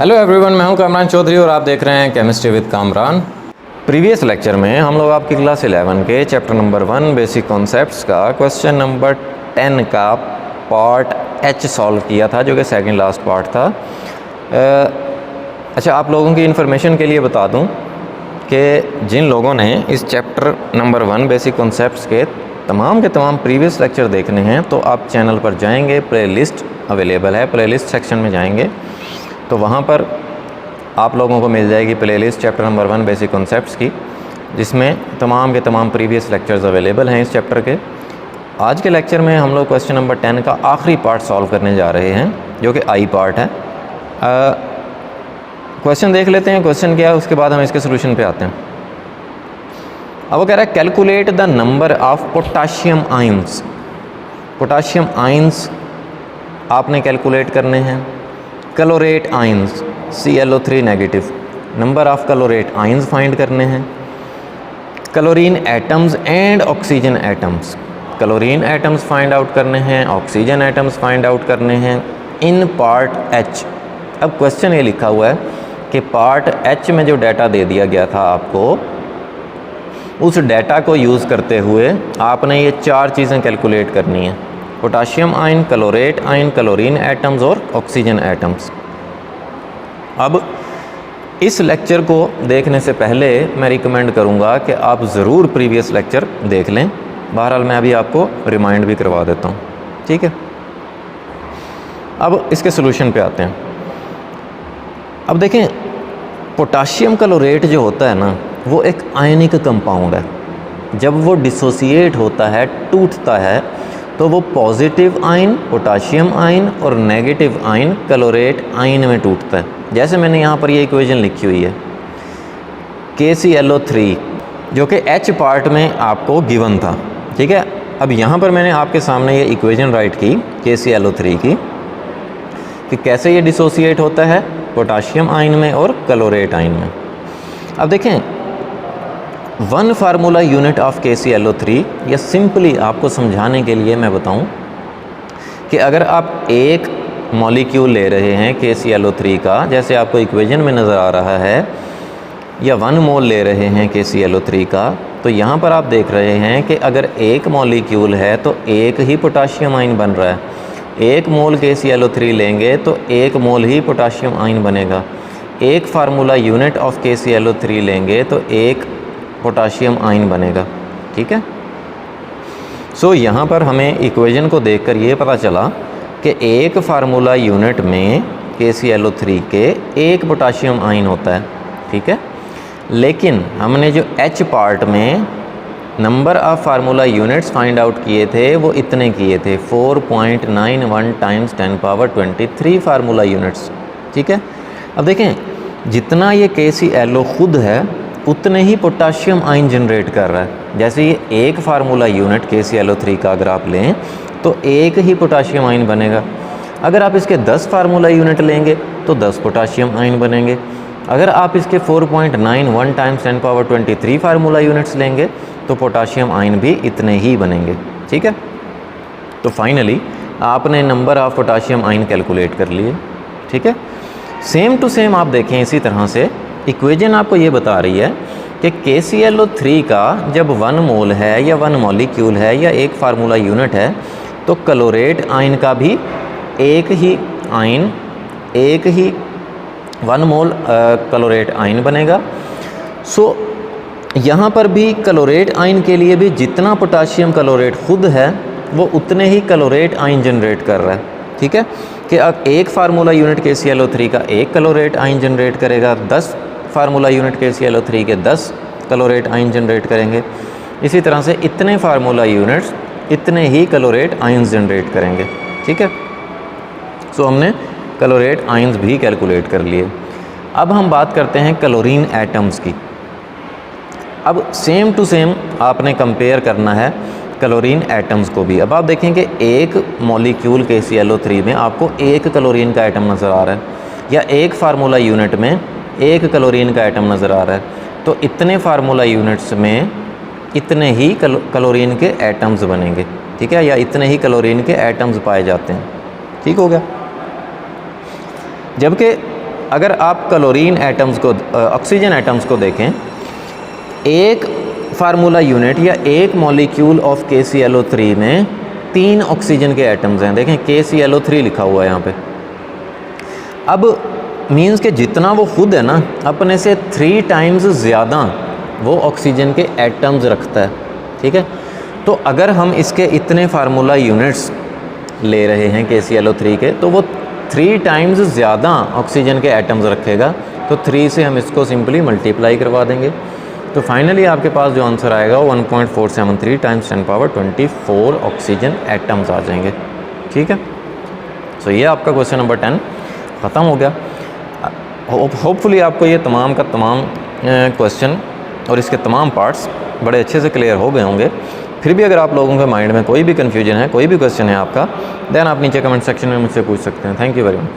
Hello everyone, मैं हूं कामरान चौधरी और आप देख रहे हैं chemistry with Kamran. Previous lecture में हम लोग आपकी क्लास 11 के चैप्टर नंबर 1 बेसिक कॉन्सेप्ट्स का क्वेश्चन नंबर 10 का पार्ट एच सॉल्व किया था, जो कि सेकंड लास्ट पार्ट था। अच्छा, आप लोगों की इन्फॉर्मेशन के लिए बता दूं कि जिन लोगों ने इस चैप्टर नंबर 1 बेसिक कॉन्सेप्ट्स के तमाम प्रीवियस लेक्चर देखने हैं तो आप चैनल पर जाएंगे, प्लेलिस्ट अवेलेबल है, प्लेलिस्ट सेक्शन में जाएंगे तो वहाँ पर आप लोगों को मिल जाएगी playlist chapter number 1 basic concepts की, जिसमें तमाम के तमाम प्रीवियस लेक्चर्स अवेलेबल हैं इस चैप्टर के। आज के लेक्चर में हम लोग क्वेश्चन नंबर 10 का आखिरी पार्ट सॉल्व करने जा रहे हैं, जो कि आई पार्ट है। क्वेश्चन देख लेते हैं क्वेश्चन क्या है, उसके बाद हम इसके सोल्यूशन पे आते हैं। अब वो कह रहा है calculate the number of potassium ions. Potassium ions आपने कैलकुलेट करने हैं। Chlorate ions ClO3 negative, number of chlorate ions find करने हैं। Chlorine atoms and oxygen atoms, chlorine atoms find out करने हैं, ऑक्सीजन एटम्स फाइंड आउट करने हैं in part H. अब क्वेश्चन ये लिखा हुआ है कि पार्ट एच में जो डाटा दे दिया गया था आपको, उस डाटा को यूज़ करते हुए आपने ये चार चीज़ें कैलकुलेट करनी है: potassium ion, chlorate ion, chlorine atoms और ऑक्सीजन एटम्स। अब इस लेक्चर को देखने से पहले मैं रिकमेंड करूंगा कि आप ज़रूर प्रीवियस लेक्चर देख लें। बहरहाल मैं अभी आपको रिमाइंड भी करवा देता हूं, ठीक है। अब इसके सोल्यूशन पे आते हैं। अब देखें, पोटाशियम क्लोरेट जो होता है ना, वो एक आयनिक कंपाउंड है। जब वो डिसोसिएट होता है, टूटता है, तो वो पॉजिटिव आयन पोटाशियम आयन और नेगेटिव आयन क्लोरेट आयन में टूटता है। जैसे मैंने यहाँ पर ये इक्वेशन लिखी हुई है KClO3, जो कि H पार्ट में आपको गिवन था, ठीक है। अब यहाँ पर मैंने आपके सामने ये इक्वेशन राइट की KClO3 की, कि कैसे ये डिसोसिएट होता है पोटाशियम आयन में और क्लोरेट आयन में। अब देखें, one formula unit of KClO3, या सिंपली आपको समझाने के लिए मैं बताऊं कि अगर आप एक मॉलिक्यूल ले रहे हैं KClO3 का, जैसे आपको इक्वेशन में नज़र आ रहा है, या 1 मोल ले रहे हैं KClO3 का, तो यहाँ पर आप देख रहे हैं कि अगर एक मॉलिक्यूल है तो एक ही पोटाशियम आयन बन रहा है। 1 मोल KClO3 लेंगे तो 1 मोल ही पोटाशियम आयन बनेगा। एक फार्मूला यूनिट ऑफ KClO3 लेंगे तो एक पोटाशियम आयन बनेगा, ठीक है। सो यहाँ पर हमें इक्वेशन को देखकर ये पता चला कि एक फार्मूला यूनिट में KClO3 के एक पोटाशियम आयन होता है, ठीक है। लेकिन हमने जो H पार्ट में number of formula units find out किए थे, वो इतने किए थे 4.91 टाइम्स 10⁻23 फार्मूला यूनिट्स, ठीक है। अब देखें, जितना ये KClO खुद है उतने ही पोटाशियम आयन जनरेट कर रहा है। जैसे ये एक फार्मूला यूनिट KClO3 का अगर आप लें तो एक ही पोटाशियम आयन बनेगा। अगर आप इसके 10 फार्मूला यूनिट लेंगे तो 10 पोटाशियम आयन बनेंगे। अगर आप इसके 4.91 टाइम्स 10⁻23 फार्मूला यूनिट्स लेंगे तो पोटाशियम आयन भी इतने ही बनेंगे, ठीक है। तो फाइनली आपने number of potassium ion calculate कर लिए, ठीक है। सेम टू सेम आप देखें, इसी तरह से इक्वेशन आपको ये बता रही है कि KClO3 का जब 1 मोल है या 1 मॉलिक्यूल है या एक फार्मूला यूनिट है, तो क्लोरेट आयन का भी एक ही आयन, एक ही 1 मोल क्लोरेट आयन बनेगा। सो यहाँ पर भी क्लोरेट आयन के लिए भी जितना पोटाशियम क्लोरेट खुद है, वो उतने ही क्लोरेट आयन जनरेट कर रहा है, ठीक है। कि अब एक फार्मूला यूनिट KClO3 का एक क्लोरेट आयन जनरेट करेगा, 10 फार्मूला यूनिट KClO3 के 10 क्लोरेट आयन जनरेट करेंगे। इसी तरह से इतने फार्मूला यूनिट्स इतने ही क्लोरेट आयंस जनरेट करेंगे, ठीक है। सो हमने क्लोरेट आयंस भी कैलकुलेट कर लिए। अब हम बात करते हैं क्लोरीन एटम्स की। अब सेम टू सेम आपने कंपेयर करना है क्लोरीन एटम्स को भी। अब आप देखें कि एक मॉलिक्यूल KClO3 में आपको एक क्लोरीन का एटम नज़र आ रहा है, या एक फार्मूला यूनिट में एक क्लोरीन का एटम नज़र आ रहा है, तो इतने फार्मूला यूनिट्स में इतने ही क्लोरीन के एटम्स बनेंगे, ठीक है, या इतने ही क्लोरीन के एटम्स पाए जाते हैं, ठीक हो गया। जबकि अगर आप क्लोरीन एटम्स को ऑक्सीजन एटम्स को देखें, एक फार्मूला यूनिट या एक मॉलिक्यूल ऑफ KClO3 में 3 ऑक्सीजन के एटम्स हैं। देखें KClO3 लिखा हुआ है यहाँ पे। अब मीन्स के जितना वो खुद है ना, अपने से 3 टाइम्स ज़्यादा वो ऑक्सीजन के एटम्स रखता है, ठीक है। तो अगर हम इसके इतने फार्मूला यूनिट्स ले रहे हैं KClO3 के, तो वो 3 टाइम्स ज़्यादा ऑक्सीजन के एटम्स रखेगा। तो 3 से हम इसको सिंपली मल्टीप्लाई करवा देंगे, तो फाइनली आपके पास जो आंसर आएगा वो 1.473 टाइम्स 10⁻24 ऑक्सीजन एटम्स आ जाएंगे, ठीक है। सो ये आपका क्वेश्चन नंबर 10 ख़त्म हो गया। होपफुली आपको ये तमाम का तमाम क्वेश्चन और इसके तमाम पार्ट्स बड़े अच्छे से क्लियर हो गए होंगे। फिर भी अगर आप लोगों के माइंड में कोई भी कन्फ्यूजन है, कोई भी क्वेश्चन है आपका, देन आप नीचे कमेंट सेक्शन में मुझसे पूछ सकते हैं। Thank you very much.